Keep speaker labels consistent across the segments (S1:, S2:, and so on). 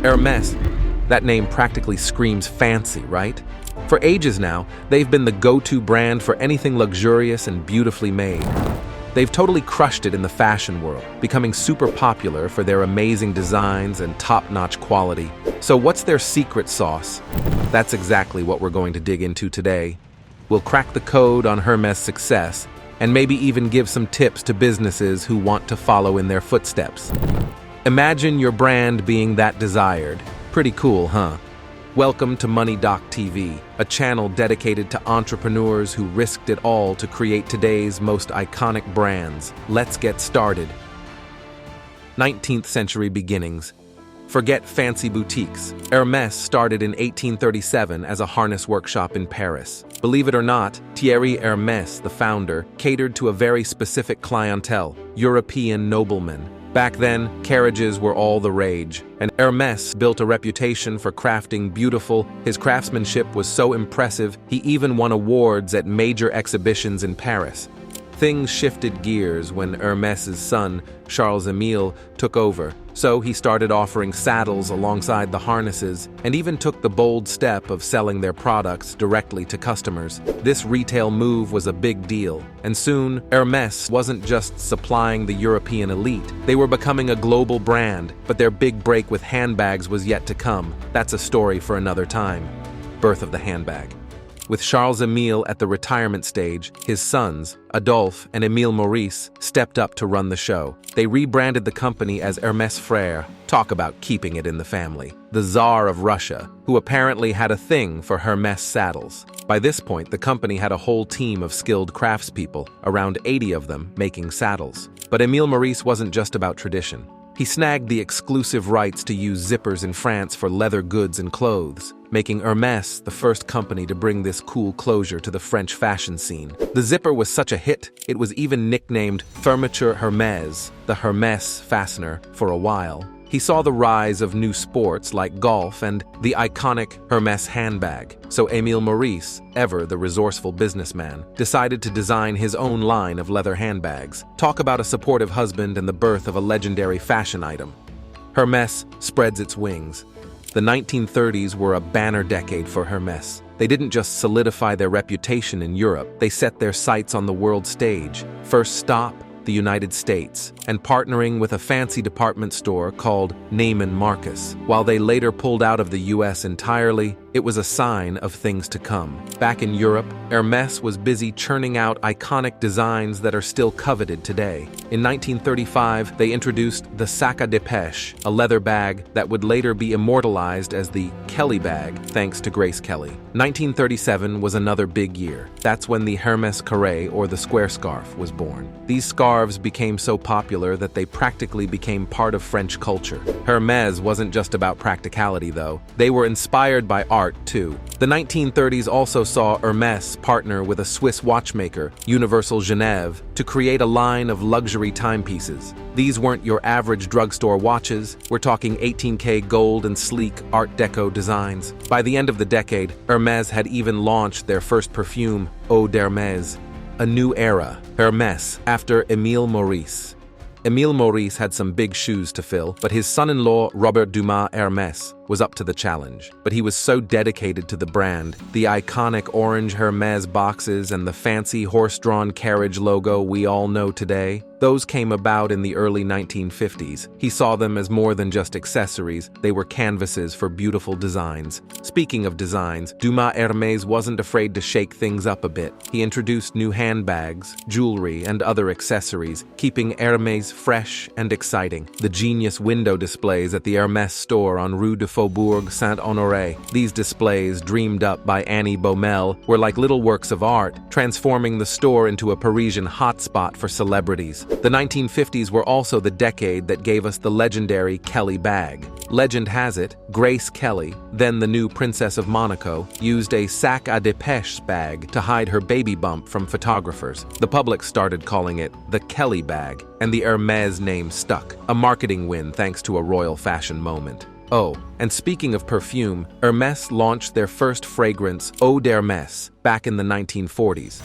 S1: Hermes, that name practically screams fancy, right? For ages now, they've been the go-to brand for anything luxurious and beautifully made. They've totally crushed it in the fashion world, becoming super popular for their amazing designs and top-notch quality. So what's their secret sauce? That's exactly what we're going to dig into today. We'll crack the code on Hermes' success, and maybe even give some tips to businesses who want to follow in their footsteps. Imagine your brand being that desired. Pretty cool, huh? Welcome to Money Doc TV, a channel dedicated to entrepreneurs who risked it all to create today's most iconic brands. Let's get started. 19th century beginnings. Forget fancy boutiques. Hermes started in 1837 as a harness workshop in Paris. Believe it or not, Thierry Hermes, the founder, catered to a very specific clientele, European noblemen. Back then, carriages were all the rage, and Hermes built a reputation for crafting beautiful. His craftsmanship was so impressive, he even won awards at major exhibitions in Paris. Things shifted gears when Hermes's son, Charles-Émile, took over, so he started offering saddles alongside the harnesses and even took the bold step of selling their products directly to customers. This retail move was a big deal, and soon Hermes wasn't just supplying the European elite, they were becoming a global brand, but their big break with handbags was yet to come. That's a story for another time. Birth of the handbag. With Charles-Émile at the retirement stage, his sons, Adolphe and Émile Maurice, stepped up to run the show. They rebranded the company as Hermes Frères. Talk about keeping it in the family. The Tsar of Russia, who apparently had a thing for Hermes saddles. By this point, the company had a whole team of skilled craftspeople, around 80 of them, making saddles. But Émile Maurice wasn't just about tradition. He snagged the exclusive rights to use zippers in France for leather goods and clothes, making Hermes the first company to bring this cool closure to the French fashion scene. The zipper was such a hit, it was even nicknamed Fermeture Hermès, the Hermes fastener, for a while. He saw the rise of new sports like golf and the iconic Hermes handbag, so Émile Maurice, ever the resourceful businessman, decided to design his own line of leather handbags. Talk about a supportive husband and the birth of a legendary fashion item. Hermes spreads its wings. The 1930s were a banner decade for Hermes. They didn't just solidify their reputation in Europe, they set their sights on the world stage. First stop, the United States, and partnering with a fancy department store called Neiman Marcus. While they later pulled out of the US entirely, it was a sign of things to come. Back in Europe, Hermes was busy churning out iconic designs that are still coveted today. In 1935, they introduced the sac à dépêche, a leather bag that would later be immortalized as the Kelly bag, thanks to Grace Kelly. 1937 was another big year. That's when the Hermes carré, or the square scarf, was born. These scarves became so popular that they practically became part of French culture. Hermes wasn't just about practicality, though. They were inspired by art, too. The 1930s also saw Hermes partner with a Swiss watchmaker, Universal Genève, to create a line of luxury timepieces. These weren't your average drugstore watches. We're talking 18K gold and sleek Art Deco designs. By the end of the decade, Hermes had even launched their first perfume, Eau d'Hermès. A new era, Hermes, after Émile Maurice. Émile Maurice had some big shoes to fill, but his son-in-law, Robert Dumas Hermes, was up to the challenge. But he was so dedicated to the brand, the iconic orange Hermes boxes and the fancy horse-drawn carriage logo we all know today, those came about in the early 1950s. He saw them as more than just accessories, they were canvases for beautiful designs. Speaking of designs, Dumas Hermes wasn't afraid to shake things up a bit. He introduced new handbags, jewelry, and other accessories, keeping Hermes fresh and exciting. The genius window displays at the Hermes store on Rue de Faubourg Saint-Honoré. These displays, dreamed up by Annie Baumel, were like little works of art, transforming the store into a Parisian hotspot for celebrities. The 1950s were also the decade that gave us the legendary Kelly bag. Legend has it, Grace Kelly, then the new Princess of Monaco, used a sac à dépêche bag to hide her baby bump from photographers. The public started calling it the Kelly bag, and the Hermes name stuck, a marketing win thanks to a royal fashion moment. Oh, and speaking of perfume, Hermes launched their first fragrance, Eau d'Hermès, back in the 1940s,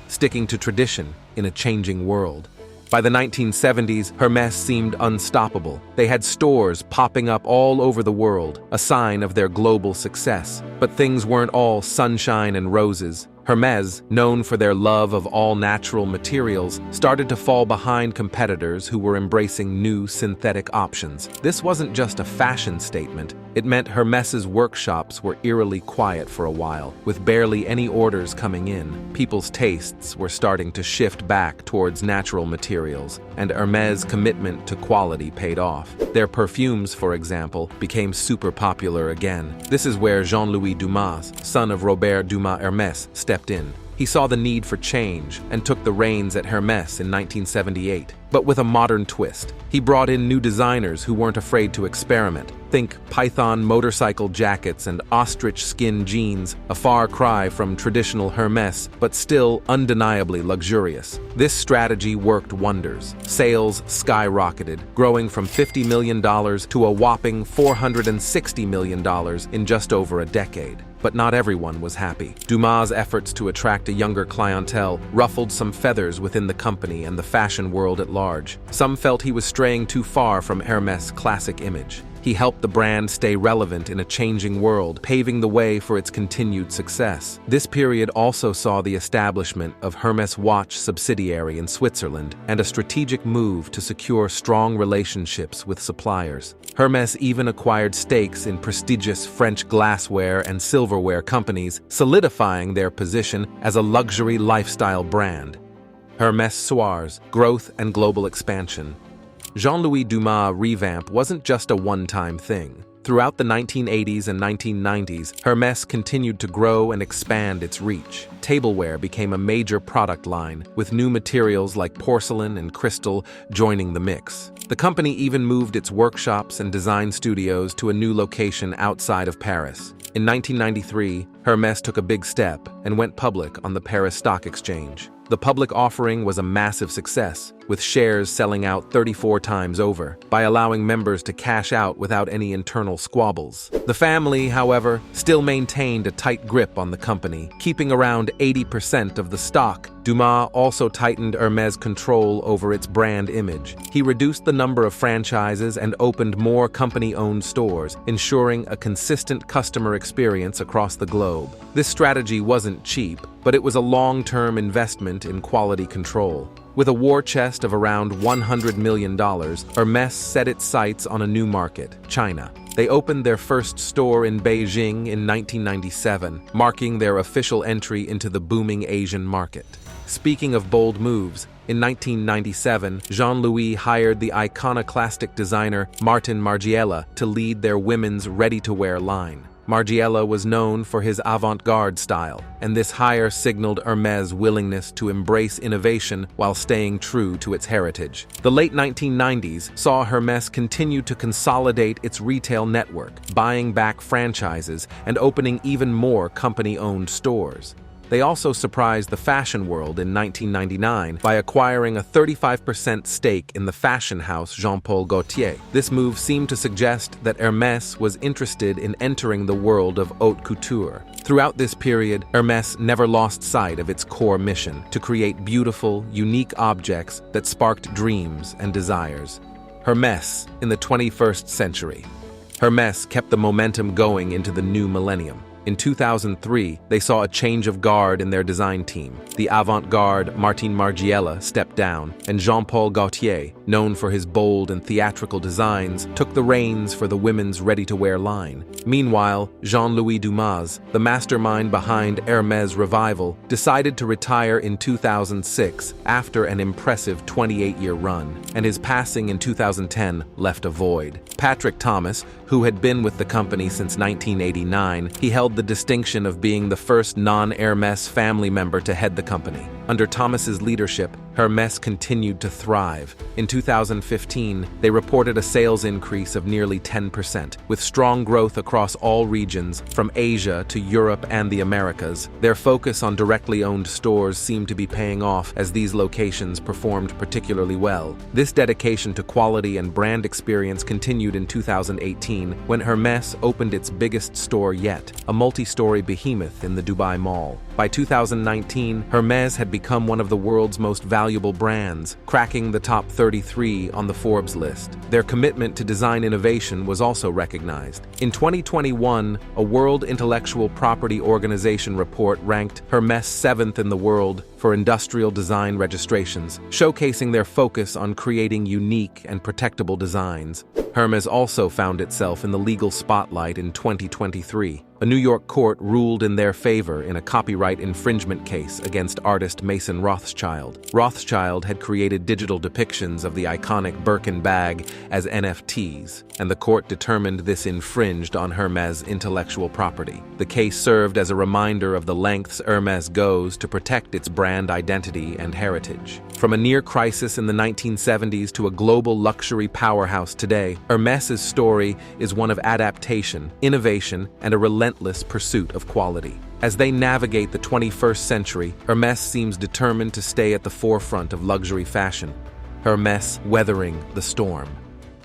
S1: sticking to tradition in a changing world. By the 1970s, Hermès seemed unstoppable. They had stores popping up all over the world, a sign of their global success. But things weren't all sunshine and roses. Hermès, known for their love of all natural materials, started to fall behind competitors who were embracing new synthetic options. This wasn't just a fashion statement. It meant Hermès's workshops were eerily quiet for a while, with barely any orders coming in. People's tastes were starting to shift back towards natural materials, and Hermès' commitment to quality paid off. Their perfumes, for example, became super popular again. This is where Jean-Louis Dumas, son of Robert Dumas Hermès, stepped in. He saw the need for change and took the reins at Hermès in 1978, but with a modern twist. He brought in new designers who weren't afraid to experiment. Think python motorcycle jackets and ostrich skin jeans, a far cry from traditional Hermès, but still undeniably luxurious. This strategy worked wonders. Sales skyrocketed, growing from $50 million to a whopping $460 million in just over a decade. But not everyone was happy. Dumas' efforts to attract a younger clientele ruffled some feathers within the company and the fashion world at large. Some felt he was straying too far from Hermès' classic image. He helped the brand stay relevant in a changing world, paving the way for its continued success. This period also saw the establishment of Hermès watch subsidiary in Switzerland and a strategic move to secure strong relationships with suppliers. Hermès even acquired stakes in prestigious French glassware and silverware companies, solidifying their position as a luxury lifestyle brand. Hermès Soirs, growth and global expansion. Jean-Louis Dumas' revamp wasn't just a one-time thing. Throughout the 1980s and 1990s, Hermès continued to grow and expand its reach. Tableware became a major product line, with new materials like porcelain and crystal joining the mix. The company even moved its workshops and design studios to a new location outside of Paris. In 1993, Hermès took a big step and went public on the Paris Stock Exchange. The public offering was a massive success, with shares selling out 34 times over, by allowing members to cash out without any internal squabbles. The family, however, still maintained a tight grip on the company, keeping around 80% of the stock. Dumas also tightened Hermès' control over its brand image. He reduced the number of franchises and opened more company-owned stores, ensuring a consistent customer experience across the globe. This strategy wasn't cheap, but it was a long-term investment in quality control. With a war chest of around $100 million, Hermès set its sights on a new market, China. They opened their first store in Beijing in 1997, marking their official entry into the booming Asian market. Speaking of bold moves, in 1997, Jean-Louis hired the iconoclastic designer Martin Margiela to lead their women's ready-to-wear line. Margiela was known for his avant-garde style, and this hire signaled Hermès' willingness to embrace innovation while staying true to its heritage. The late 1990s saw Hermès continue to consolidate its retail network, buying back franchises and opening even more company-owned stores. They also surprised the fashion world in 1999 by acquiring a 35% stake in the fashion house Jean-Paul Gaultier. This move seemed to suggest that Hermès was interested in entering the world of haute couture. Throughout this period, Hermès never lost sight of its core mission: to create beautiful, unique objects that sparked dreams and desires. Hermès in the 21st century. Hermès kept the momentum going into the new millennium. In 2003, they saw a change of guard in their design team. The avant-garde Martin Margiela stepped down, and Jean-Paul Gaultier, known for his bold and theatrical designs, took the reins for the women's ready-to-wear line. Meanwhile, Jean-Louis Dumas, the mastermind behind Hermès' revival, decided to retire in 2006 after an impressive 28-year run, and his passing in 2010 left a void. Patrick Thomas, who had been with the company since 1989, he held the distinction of being the first non-Hermès family member to head the company. Under Thomas's leadership, Hermès continued to thrive. In 2015, they reported a sales increase of nearly 10%, with strong growth across all regions, from Asia to Europe and the Americas. Their focus on directly owned stores seemed to be paying off as these locations performed particularly well. This dedication to quality and brand experience continued in 2018, when Hermès opened its biggest store yet, a multi-story behemoth in the Dubai Mall. By 2019, Hermès had become one of the world's most valuable valuable brands, cracking the top 33 on the Forbes list. Their commitment to design innovation was also recognized. In 2021, a World Intellectual Property Organization report ranked Hermès 7th in the world for industrial design registrations, showcasing their focus on creating unique and protectable designs. Hermès also found itself in the legal spotlight in 2023. A New York court ruled in their favor in a copyright infringement case against artist Mason Rothschild. Rothschild had created digital depictions of the iconic Birkin bag as NFTs, and the court determined this infringed on Hermès' intellectual property. The case served as a reminder of the lengths Hermès goes to protect its brand identity and heritage. From a near crisis in the 1970s to a global luxury powerhouse today, Hermès' story is one of adaptation, innovation, and a relentless pursuit of quality. As they navigate the 21st century, Hermès seems determined to stay at the forefront of luxury fashion. Hermès weathering the storm.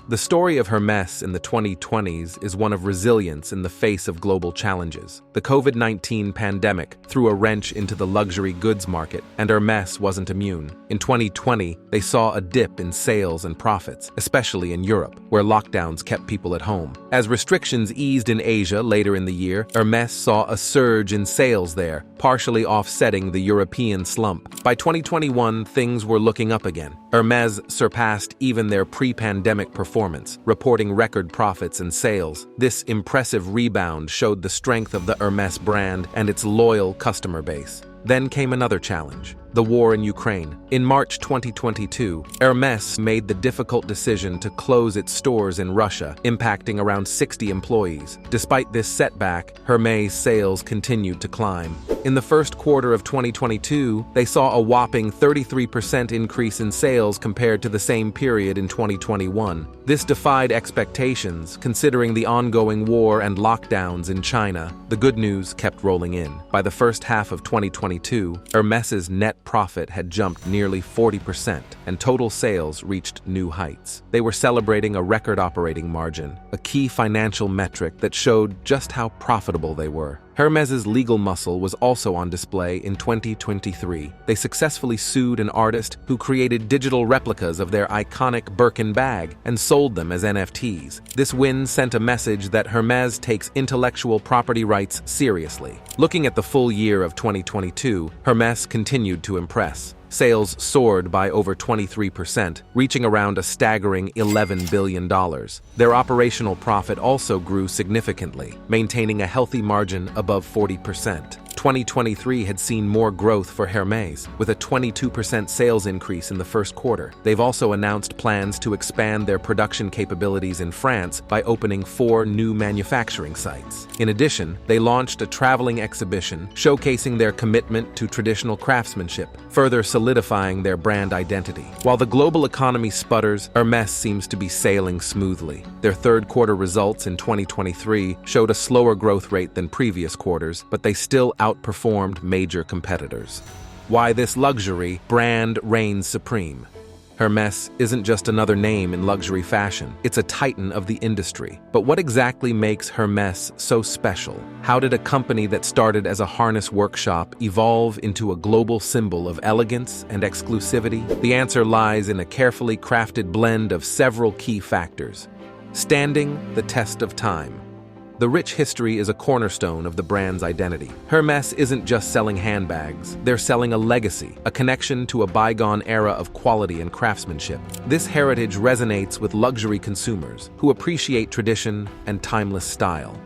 S1: The story of Hermès in the 2020s is one of resilience in the face of global challenges. The COVID-19 pandemic threw a wrench into the luxury goods market, and Hermès wasn't immune. In 2020, they saw a dip in sales and profits, especially in Europe, where lockdowns kept people at home. As restrictions eased in Asia later in the year, Hermès saw a surge in sales there, partially offsetting the European slump. By 2021, things were looking up again. Hermès surpassed even their pre-pandemic performance, reporting record profits and sales. This impressive rebound showed the strength of the Hermès brand and its loyal customer base. Then came another challenge: the war in Ukraine. In March 2022, Hermès made the difficult decision to close its stores in Russia, impacting around 60 employees. Despite this setback, Hermès sales continued to climb. In the first quarter of 2022, they saw a whopping 33% increase in sales compared to the same period in 2021. This defied expectations, considering the ongoing war and lockdowns in China. The good news kept rolling in. By the first half of 2022, Hermès' net profit had jumped nearly 40%, and total sales reached new heights. They were celebrating a record operating margin, a key financial metric that showed just how profitable they were. Hermès' legal muscle was also on display in 2023. They successfully sued an artist who created digital replicas of their iconic Birkin bag and sold them as NFTs. This win sent a message that Hermès takes intellectual property rights seriously. Looking at the full year of 2022, Hermès continued to impress. Sales soared by over 23%, reaching around a staggering $11 billion. Their operational profit also grew significantly, maintaining a healthy margin above 40%. 2023 had seen more growth for Hermès, with a 22% sales increase in the first quarter. They've also announced plans to expand their production capabilities in France by opening 4 new manufacturing sites. In addition, they launched a traveling exhibition showcasing their commitment to traditional craftsmanship, further solidifying their brand identity. While the global economy sputters, Hermès seems to be sailing smoothly. Their third quarter results in 2023 showed a slower growth rate than previous quarters, but they still outperformed major competitors. Why this luxury brand reigns supreme. Hermès isn't just another name in luxury fashion, it's a titan of the industry. But what exactly makes Hermès so special? How did a company that started as a harness workshop evolve into a global symbol of elegance and exclusivity? The answer lies in a carefully crafted blend of several key factors. Standing the test of time. The rich history is a cornerstone of the brand's identity. Hermès isn't just selling handbags, they're selling a legacy, a connection to a bygone era of quality and craftsmanship. This heritage resonates with luxury consumers who appreciate tradition and timeless style.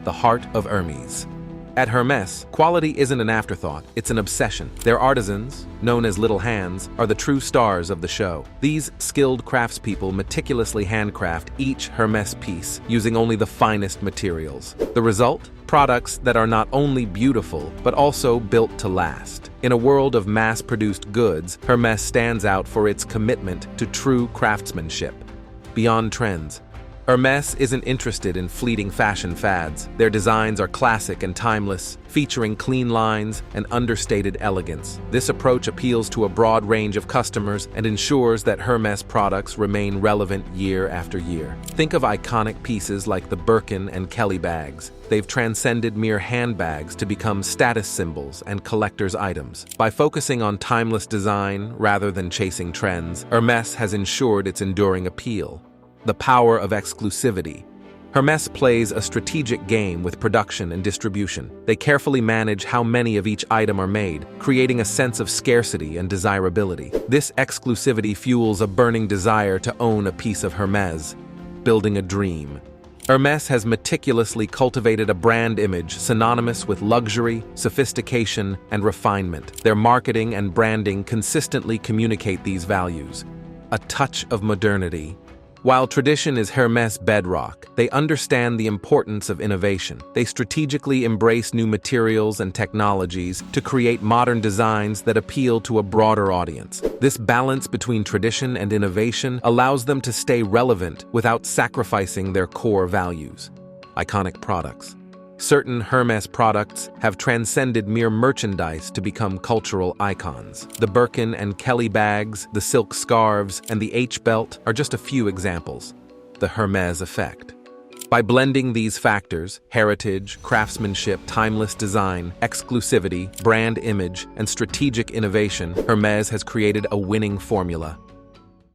S1: The heart of Hermès. At Hermès, quality isn't an afterthought, it's an obsession. Their artisans, known as little hands, are the true stars of the show. These skilled craftspeople meticulously handcraft each Hermès piece using only the finest materials. The result? Products that are not only beautiful, but also built to last. In a world of mass-produced goods, Hermès stands out for its commitment to true craftsmanship. Beyond trends. Hermès isn't interested in fleeting fashion fads. Their designs are classic and timeless, featuring clean lines and understated elegance. This approach appeals to a broad range of customers and ensures that Hermès products remain relevant year after year. Think of iconic pieces like the Birkin and Kelly bags. They've transcended mere handbags to become status symbols and collector's items. By focusing on timeless design rather than chasing trends, Hermès has ensured its enduring appeal. The power of exclusivity. Hermès plays a strategic game with production and distribution. They carefully manage how many of each item are made, creating a sense of scarcity and desirability. This exclusivity fuels a burning desire to own a piece of Hermès, building a dream. Hermès has meticulously cultivated a brand image synonymous with luxury, sophistication, and refinement. Their marketing and branding consistently communicate these values. A touch of modernity. While tradition is Hermès' bedrock, they understand the importance of innovation. They strategically embrace new materials and technologies to create modern designs that appeal to a broader audience. This balance between tradition and innovation allows them to stay relevant without sacrificing their core values. Iconic products. Certain Hermès products have transcended mere merchandise to become cultural icons. The Birkin and Kelly bags, the silk scarves, and the H-belt are just a few examples. The Hermès effect. By blending these factors, heritage, craftsmanship, timeless design, exclusivity, brand image, and strategic innovation, Hermès has created a winning formula.